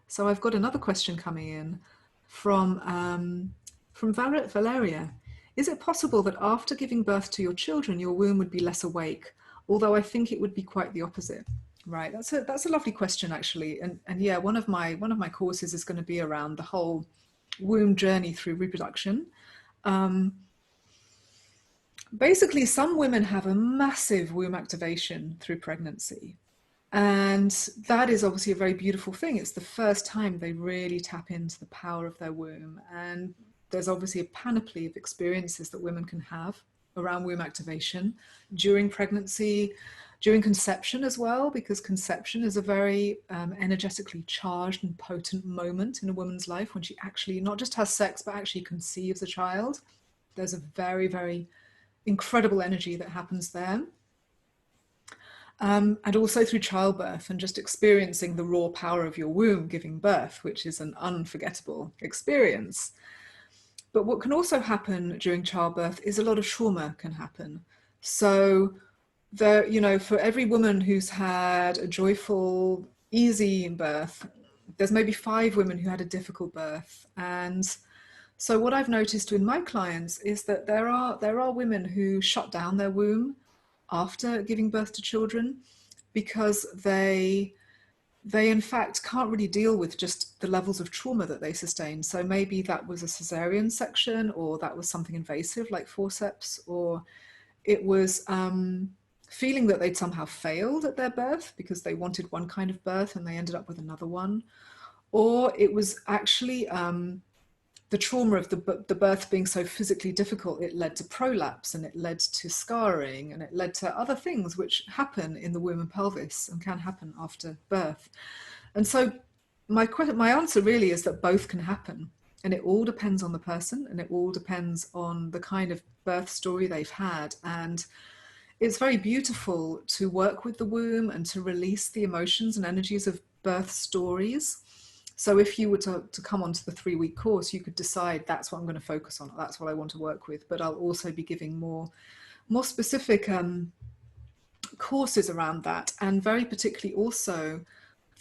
So I've got another question coming in from Valeria. Is it possible that after giving birth to your children, your womb would be less awake? Although I think it would be quite the opposite. Right. That's a lovely question, actually. And yeah, one of my courses is going to be around the whole womb journey through reproduction. Basically, some women have a massive womb activation through pregnancy. And that is obviously a very beautiful thing. It's the first time they really tap into the power of their womb. And there's obviously a panoply of experiences that women can have around womb activation during pregnancy, during conception as well, because conception is a very energetically charged and potent moment in a woman's life, when she actually not just has sex, but actually conceives a child. There's a very, very incredible energy that happens there. And also through childbirth, and just experiencing the raw power of your womb giving birth, which is an unforgettable experience. But what can also happen during childbirth is a lot of trauma can happen. So for every woman who's had a joyful, easy birth, there's maybe 5 women who had a difficult birth. And so what I've noticed in my clients is that there are women who shut down their womb after giving birth to children, because they in fact can't really deal with just the levels of trauma that they sustained. So maybe that was a cesarean section, or that was something invasive like forceps, or it was feeling that they'd somehow failed at their birth because they wanted one kind of birth and they ended up with another one. Or it was actually the trauma of the birth being so physically difficult, it led to prolapse and it led to scarring and it led to other things which happen in the womb and pelvis and can happen after birth. And so my answer really is that both can happen. And it all depends on the person, and it all depends on the kind of birth story they've had. And it's very beautiful to work with the womb and to release the emotions and energies of birth stories. So if you were to come onto the 3-week course, you could decide that's what I'm going to focus on. That's what I want to work with. But I'll also be giving more specific courses around that, and very particularly also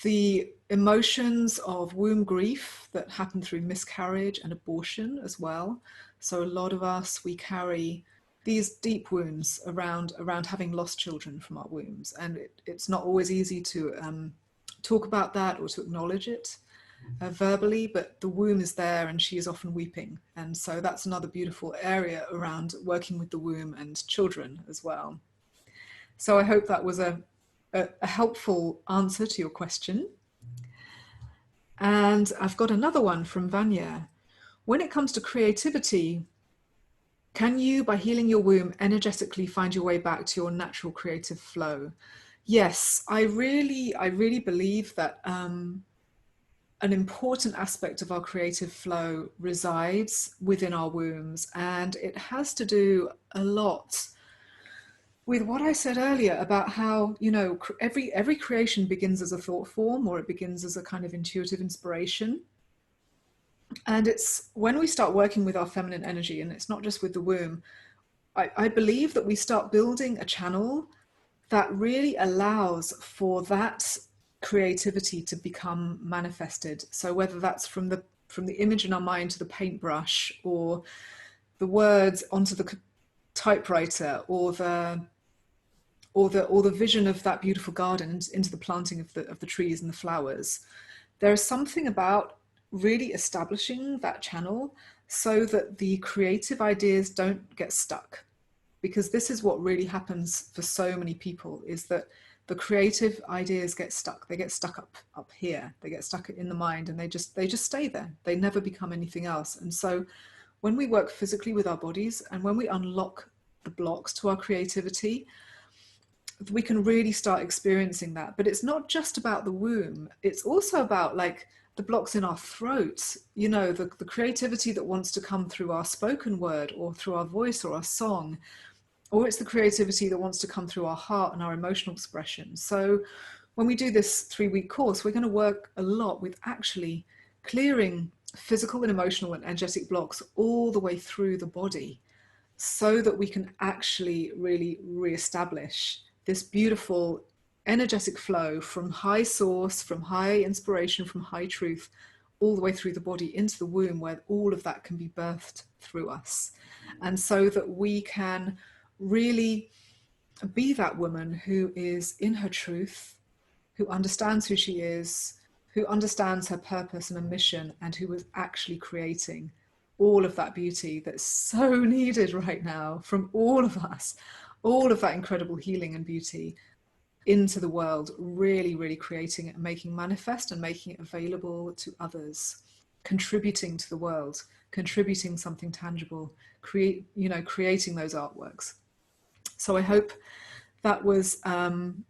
the emotions of womb grief that happen through miscarriage and abortion as well. So a lot of us, we carry these deep wounds around having lost children from our wombs, and it's not always easy to talk about that or to acknowledge it verbally, but the womb is there and she is often weeping. And so that's another beautiful area around working with the womb and children as well. So I hope that was a helpful answer to your question. And I've got another one from Vanya. When it comes to creativity, can you, by healing your womb, energetically find your way back to your natural creative flow? Yes, I really believe that an important aspect of our creative flow resides within our wombs, and it has to do a lot with what I said earlier about how, you know, every creation begins as a thought form, or it begins as a kind of intuitive inspiration. And it's when we start working with our feminine energy, and it's not just with the womb, I believe that we start building a channel that really allows for that creativity to become manifested. So whether that's from the image in our mind to the paintbrush, or the words onto the typewriter, or the vision of that beautiful garden into the planting of the trees and the flowers. There is something about really establishing that channel so that the creative ideas don't get stuck. Because this is what really happens for so many people, is that the creative ideas get stuck. They get stuck up here. They get stuck in the mind, and they just stay there. They never become anything else. And so when we work physically with our bodies, and when we unlock the blocks to our creativity, we can really start experiencing that. But it's not just about the womb. It's also about like the blocks in our throats, you know, the creativity that wants to come through our spoken word or through our voice or our song, or it's the creativity that wants to come through our heart and our emotional expression. So when we do this 3-week course, we're going to work a lot with actually clearing physical and emotional and energetic blocks all the way through the body, so that we can actually really reestablish this beautiful energetic flow from high source, from high inspiration, from high truth, all the way through the body into the womb, where all of that can be birthed through us. And so that we can really be that woman who is in her truth, who understands who she is, who understands her purpose and her mission, and who is actually creating all of that beauty that's so needed right now from all of us, all of that incredible healing and beauty into the world, really, really creating it and making manifest and making it available to others, contributing to the world, contributing something tangible, creating those artworks. So I hope that was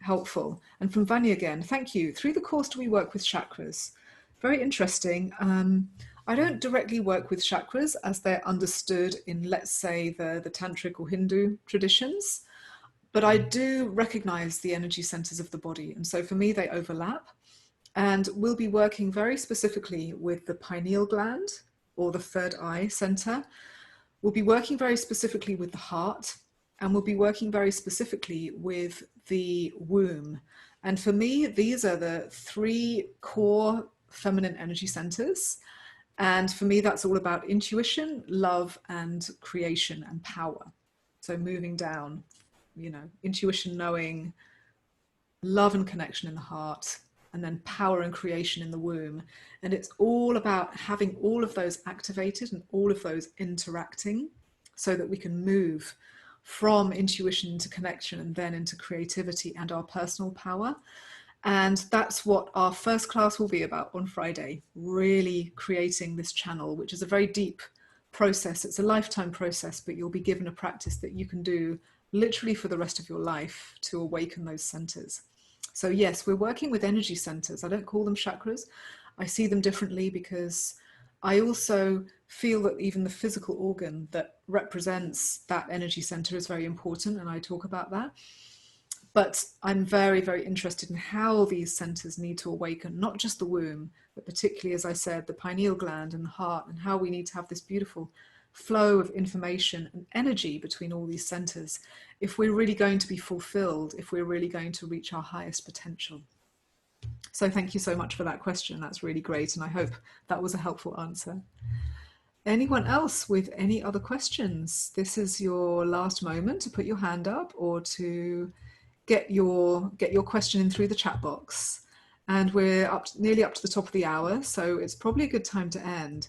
helpful. And from Vanya again, thank you. Through the course, do we work with chakras? Very interesting. I don't directly work with chakras as they're understood in, let's say, the Tantric or Hindu traditions, but I do recognize the energy centers of the body. And so for me, they overlap. And we'll be working very specifically with the pineal gland, or the third eye center. We'll be working very specifically with the heart, and we'll be working very specifically with the womb. And for me, these are the 3 core feminine energy centers. And for me, that's all about intuition, love, and creation and power. So moving down, you know, intuition, knowing, love and connection in the heart, and then power and creation in the womb. And it's all about having all of those activated and all of those interacting so that we can move from intuition into connection and then into creativity and our personal power. And that's what our first class will be about on Friday, really creating this channel, which is a very deep process. It's a lifetime process, but you'll be given a practice that you can do literally for the rest of your life to awaken those centers. So yes, we're working with energy centers. I don't call them chakras. I see them differently because I also feel that even the physical organ that represents that energy center is very important, and I talk about that. But I'm very, very interested in how these centers need to awaken, not just the womb, but particularly, as I said, the pineal gland and the heart, and how we need to have this beautiful flow of information and energy between all these centers if we're really going to be fulfilled, if we're really going to reach our highest potential. So thank you so much for that question. That's really great. And I hope that was a helpful answer. Anyone else with any other questions? This is your last moment to put your hand up or to get your question in through the chat box. And we're nearly up to the top of the hour, so it's probably a good time to end.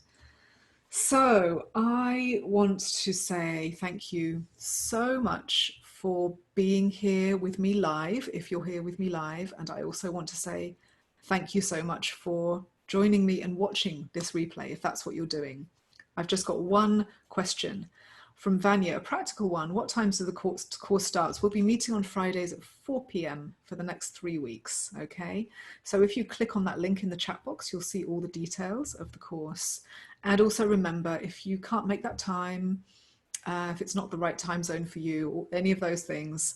So I want to say thank you so much for being here with me live, if you're here with me live. And I also want to say thank you so much for joining me and watching this replay, if that's what you're doing. I've just got one question from Vanya, a practical one. What times do the course starts? We'll be meeting on Fridays at 4 p.m. for the next 3 weeks, okay? So if you click on that link in the chat box, you'll see all the details of the course. And also remember, if you can't make that time, if it's not the right time zone for you, or any of those things,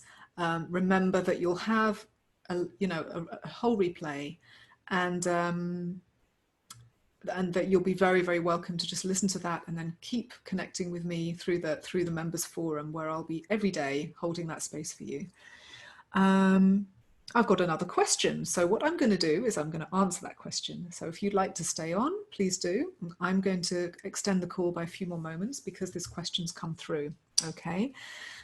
remember that you'll have a whole replay, and that you'll be very, very welcome to just listen to that and then keep connecting with me through the members forum, where I'll be every day holding that space for you. I've got another question. So what I'm going to do is I'm going to answer that question. So if you'd like to stay on, please do. I'm going to extend the call by a few more moments because this question's come through. Okay.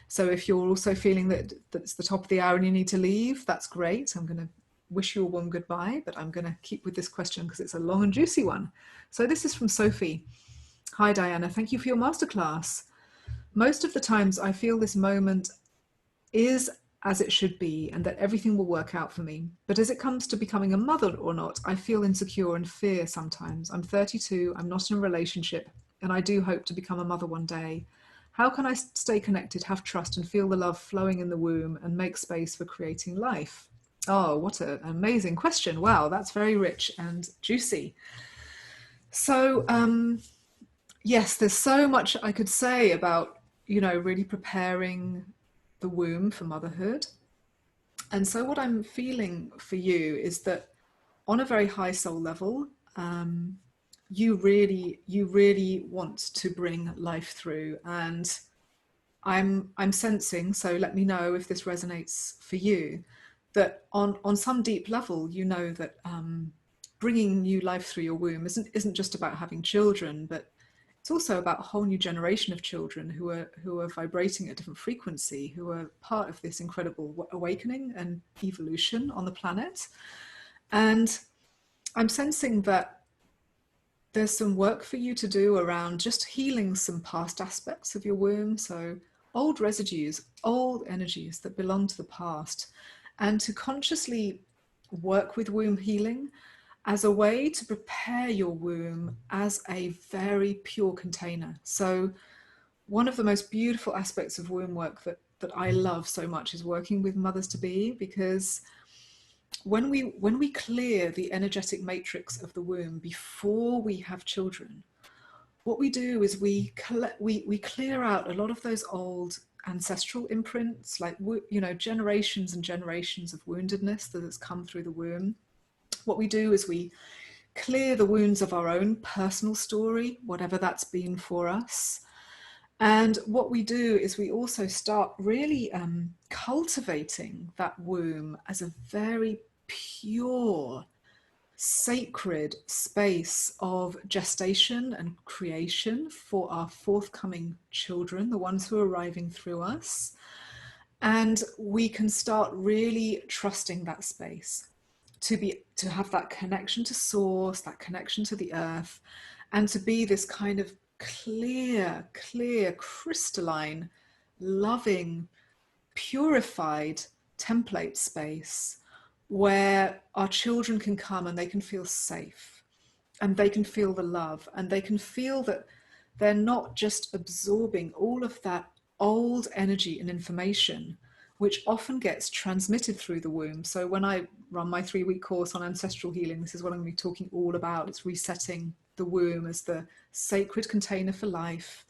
So if you're also feeling that it's the top of the hour and you need to leave, that's great. I'm going to wish you a warm goodbye, but I'm going to keep with this question because it's a long and juicy one. So this is from Sophie. Hi, Diana. Thank you for your masterclass. Most of the times I feel this moment is as it should be and that everything will work out for me. But as it comes to becoming a mother or not, I feel insecure and fear sometimes. I'm 32, I'm not in a relationship, and I do hope to become a mother one day. How can I stay connected, have trust, and feel the love flowing in the womb and make space for creating life? Oh, what an amazing question. Wow, that's very rich and juicy. So, yes, there's so much I could say about, really preparing the womb for motherhood. And so what I'm feeling for you is that on a very high soul level, you really want to bring life through. And I'm sensing, so let me know if this resonates for you, that on some deep level, you know that bringing new life through your womb isn't just about having children, but it's also about a whole new generation of children who are vibrating at a different frequency, who are part of this incredible awakening and evolution on the planet. And I'm sensing that there's some work for you to do around just healing some past aspects of your womb. So old residues, old energies that belong to the past, and to consciously work with womb healing as a way to prepare your womb as a very pure container. So one of the most beautiful aspects of womb work that I love so much is working with mothers to be, because when we clear the energetic matrix of the womb before we have children, what we do is we clear out a lot of those old ancestral imprints, like generations and generations of woundedness that has come through the womb. What we do is we clear the wounds of our own personal story, whatever that's been for us. And what we do is we also start really cultivating that womb as a very pure, sacred space of gestation and creation for our forthcoming children, the ones who are arriving through us. And we can start really trusting that space to have that connection to source, that connection to the earth, and to be this kind of clear, crystalline loving, purified template space where our children can come and they can feel safe and they can feel the love and they can feel that they're not just absorbing all of that old energy and information, which often gets transmitted through the womb. So when I run my 3-week course on ancestral healing, this is what I'm going to be talking all about. It's resetting the womb as the sacred container for life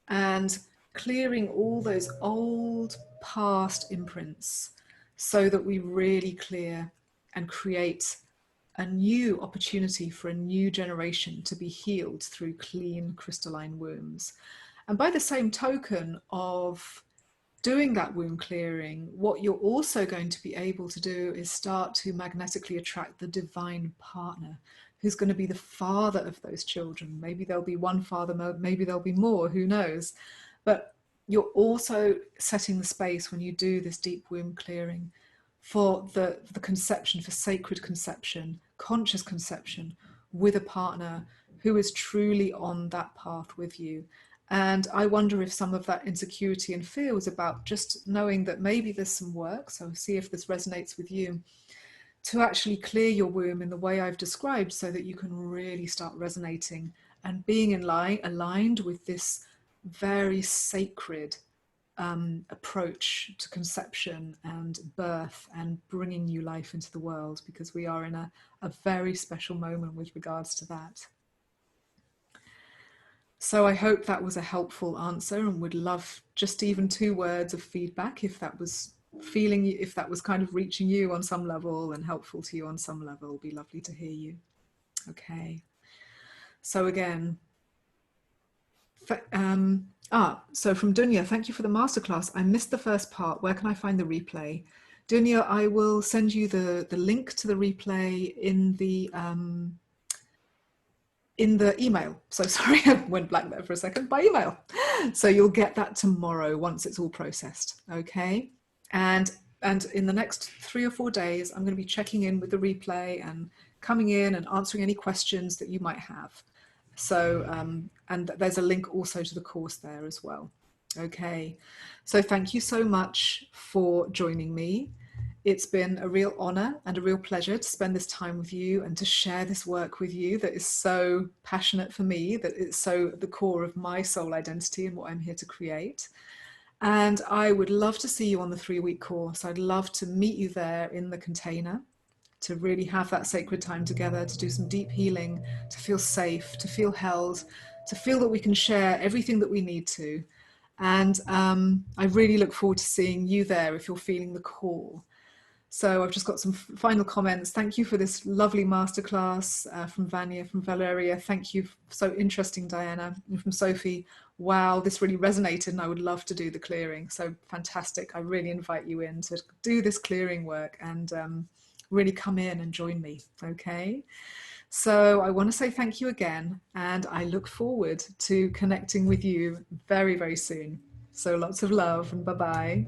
and clearing all those old past imprints so that we really clear and create a new opportunity for a new generation to be healed through clean crystalline wombs. And by the same token of doing that womb clearing, what you're also going to be able to do is start to magnetically attract the divine partner who's going to be the father of those children. Maybe there'll be one father, maybe there'll be more, who knows? But you're also setting the space when you do this deep womb clearing for the conception, for sacred conception, conscious conception with a partner who is truly on that path with you. And I wonder if some of that insecurity and fear was about just knowing that maybe there's some work, so see if this resonates with you, to actually clear your womb in the way I've described so that you can really start resonating and being aligned with this very sacred approach to conception and birth and bringing new life into the world, because we are in a very special moment with regards to that. So I hope that was a helpful answer, and would love just even 2 words of feedback if that was if that was kind of reaching you on some level and helpful to you on some level. It'd be lovely to hear you. Okay. So again, so from Dunya, thank you for the masterclass. I missed the first part. Where can I find the replay? Dunya, I will send you the link to the replay in the email. So sorry, I went blank there for a second, by email. So you'll get that tomorrow once it's all processed, okay? And in the next 3 or 4 days, I'm going to be checking in with the replay and coming in and answering any questions that you might have. So, and there's a link also to the course there as well. Okay, so thank you so much for joining me. It's been a real honor and a real pleasure to spend this time with you and to share this work with you that is so passionate for me, that it's so at the core of my soul identity and what I'm here to create. And I would love to see you on the 3-week course. I'd love to meet you there in the container, to really have that sacred time together, to do some deep healing, to feel safe, to feel held, to feel that we can share everything that we need to. And I really look forward to seeing you there if you're feeling the call. So I've just got some final comments. Thank you for this lovely masterclass from Vanya, from Valeria. Thank you. So interesting, Diana. And from Sophie, wow, this really resonated and I would love to do the clearing. So fantastic. I really invite you in to do this clearing work and really come in and join me, okay? So I want to say thank you again, and I look forward to connecting with you very, very soon. So lots of love and bye-bye.